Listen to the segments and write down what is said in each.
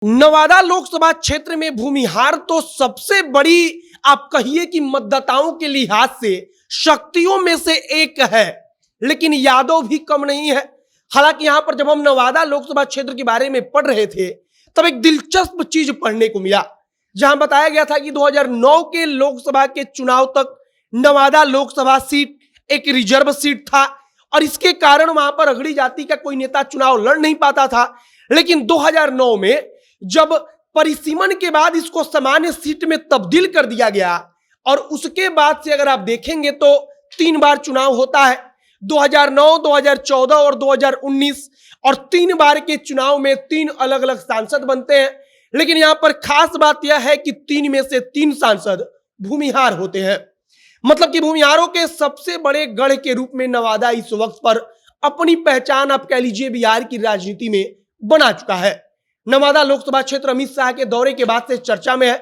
नवादा लोकसभा क्षेत्र में भूमिहार तो सबसे बड़ी आप कहिए कि मतदाताओं के लिहाज से शक्तियों में से एक है, लेकिन यादव भी कम नहीं है। हालांकि यहां पर जब हम नवादा लोकसभा क्षेत्र के बारे में पढ़ रहे थे तब एक दिलचस्प चीज पढ़ने को मिला, जहां बताया गया था कि 2009 के लोकसभा के चुनाव तक नवादा लोकसभा सीट एक रिजर्व सीट था और इसके कारण वहां पर अगड़ी जाति का कोई नेता चुनाव लड़ नहीं पाता था। लेकिन 2009 में जब परिसीमन के बाद इसको सामान्य सीट में तब्दील कर दिया गया और उसके बाद से अगर आप देखेंगे तो 3 बार चुनाव होता है, 2009, 2014 और 2019, और 3 बार के चुनाव में 3 अलग अलग सांसद बनते हैं। लेकिन यहां पर खास बात यह है कि 3 में से 3 सांसद भूमिहार होते हैं। मतलब कि भूमिहारों के सबसे बड़े गढ़ के रूप में नवादा इस वक्त पर अपनी पहचान आप कह लीजिए बिहार की राजनीति में बना चुका है। नवादा लोकसभा क्षेत्र अमित शाह के दौरे के बाद से चर्चा में है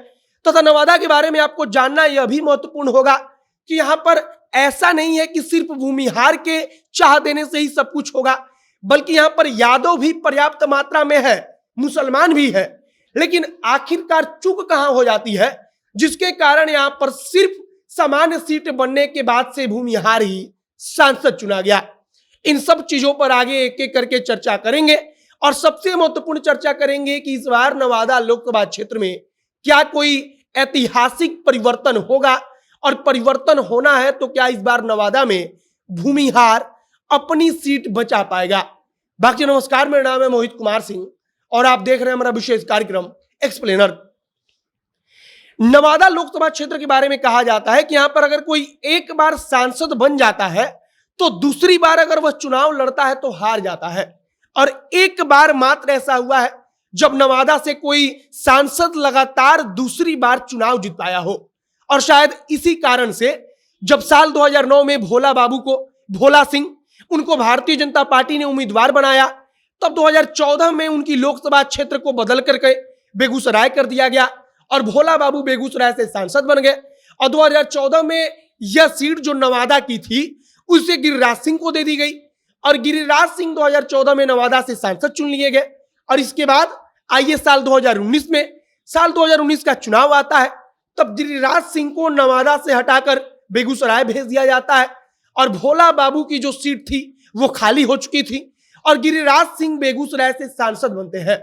तथा नवादा के बारे में आपको जानना यह भी महत्वपूर्ण होगा कि यहां पर ऐसा नहीं है कि सिर्फ भूमिहार के चाह देने से ही सब कुछ होगा, बल्कि यहां पर यादव भी पर्याप्त मात्रा में है, मुसलमान भी है। लेकिन आखिरकार चूक कहां हो जाती है, जिसके कारण यहां पर सिर्फ सामान्य सीट बनने के बाद से भूमिहार ही सांसद चुना गया। इन सब चीजों पर आगे एक एक करके चर्चा करेंगे और सबसे महत्वपूर्ण चर्चा करेंगे कि इस बार नवादा लोकसभा क्षेत्र में क्या कोई ऐतिहासिक परिवर्तन होगा, और परिवर्तन होना है तो क्या इस बार नवादा में भूमिहार अपनी सीट बचा पाएगा। बाकी नमस्कार, मेरा नाम है मोहित कुमार सिंह और आप देख रहे हैं हमारा विशेष कार्यक्रम एक्सप्लेनर। नवादा लोकसभा क्षेत्र के बारे में कहा जाता है कि यहां पर अगर कोई एक बार सांसद बन जाता है तो दूसरी बार अगर वह चुनाव लड़ता है तो हार जाता है, और एक बार मात्र ऐसा हुआ है जब नवादा से कोई सांसद लगातार दूसरी बार चुनाव जीत पाया हो। और शायद इसी कारण से जब साल 2009 में भोला सिंह उनको भारतीय जनता पार्टी ने उम्मीदवार बनाया, तब 2014 में उनकी लोकसभा क्षेत्र को बदल करके बेगूसराय कर दिया गया और भोला बाबू बेगूसराय से सांसद बन गए। और 2014 में यह सीट जो नवादा की थी उसे गिरिराज सिंह को दे दी गई और गिरिराज सिंह 2014 में नवादा से सांसद चुन लिए गए। और इसके बाद आइए साल 2019 का चुनाव आता है, तब गिरिराज सिंह को नवादा से हटाकर बेगूसराय भेज दिया जाता है और भोला बाबू की जो सीट थी वो खाली हो चुकी थी और गिरिराज सिंह बेगूसराय से सांसद बनते हैं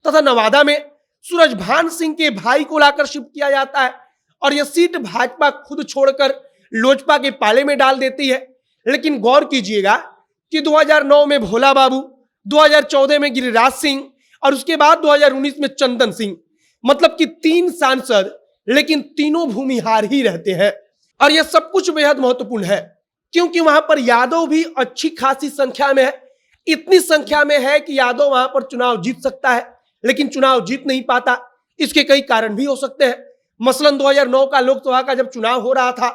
तथा नवादा में सूरजभान सिंह के भाई को लाकर शिफ्ट किया जाता है और यह सीट भाजपा खुद छोड़कर लोजपा के पाले में डाल देती है। लेकिन गौर कीजिएगा कि 2009 में भोला बाबू, 2014 में गिरिराज सिंह और उसके बाद 2019 में चंदन सिंह, मतलब कि 3 सांसद, लेकिन तीनों भूमिहार ही रहते हैं। और यह सब कुछ बेहद महत्वपूर्ण है क्योंकि वहां पर यादव भी अच्छी खासी संख्या में है। इतनी संख्या में है कि यादव वहां पर चुनाव जीत सकता है लेकिन चुनाव जीत नहीं पाता। इसके कई कारण भी हो सकते हैं। मसलन 2009 का लोकसभा का जब चुनाव हो रहा था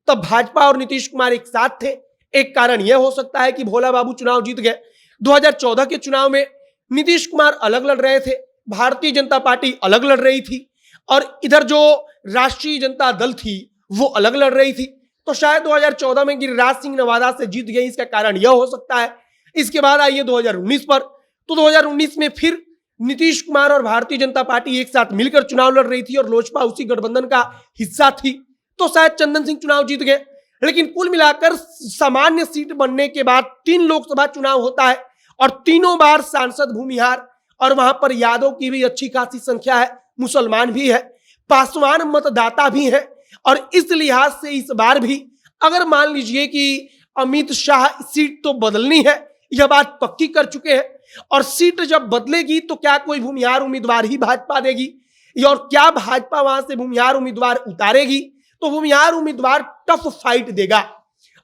तब भाजपा और नीतीश कुमार एक साथ थे। एक कारण यह हो सकता है कि भोला बाबू चुनाव जीत गए। 2014 के चुनाव में नीतीश कुमार अलग लड़ रहे थे, भारतीय जनता पार्टी अलग लड़ रही थी और इधर जो राष्ट्रीय जनता दल थी वो अलग लड़ रही थी। तो शायद 2014 में गिरिराज सिंह नवादा से जीत गए, इसका कारण यह हो सकता है। इसके बाद आइए 2019 पर, तो 2019 में फिर नीतीश कुमार और भारतीय जनता पार्टी एक साथ मिलकर चुनाव लड़ रही थी और लोजपा उसी गठबंधन का हिस्सा थी, तो शायद चंदन सिंह चुनाव जीत गए। लेकिन कुल मिलाकर सामान्य सीट बनने के बाद 3 लोकसभा चुनाव होता है और तीनों बार सांसद भूमिहार, और वहां पर यादव की भी अच्छी खासी संख्या है, मुसलमान भी है, पासवान मतदाता भी है। और इस लिहाज से इस बार भी अगर मान लीजिए कि अमित शाह सीट तो बदलनी है, यह बात पक्की कर चुके हैं, और सीट जब बदलेगी तो क्या कोई भूमिहार उम्मीदवार ही भाजपा देगी और क्या भाजपा वहां से भूमिहार उम्मीदवार उतारेगी, तो भूमिहार उम्मीदवार टफ फाइट देगा।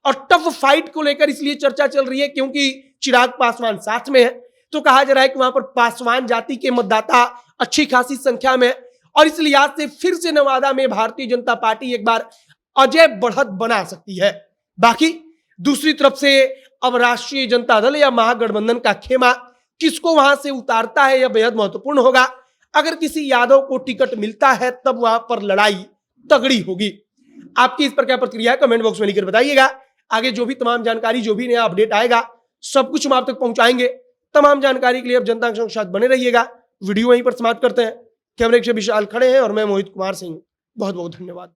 और टफ फाइट को लेकर इसलिए चर्चा चल रही है क्योंकि चिराग पासवान साथ में है, तो कहा जा रहा है कि वहां पर पासवान जाति के मतदाता अच्छी खासी संख्या में है और इस लिहाज से फिर से नवादा में भारतीय जनता पार्टी एक बार अजय बढ़त बना सकती है। बाकी दूसरी तरफ से अब राष्ट्रीय जनता दल या महागठबंधन का खेमा किसको वहां से उतारता है, यह बेहद महत्वपूर्ण होगा। अगर किसी यादव को टिकट मिलता है तब वहां पर लड़ाई तगड़ी होगी। आपकी इस पर क्या प्रतिक्रिया है कमेंट बॉक्स में लिखकर बताइएगा। आगे जो भी तमाम जानकारी, जो भी नया अपडेट आएगा, सब कुछ हम आप तक पहुंचाएंगे। तमाम जानकारी के लिए अब जनता के साथ बने रहिएगा। वीडियो वहीं पर समाप्त करते हैं। कैमरे से विशाल खड़े हैं और मैं मोहित कुमार सिंह। बहुत बहुत धन्यवाद।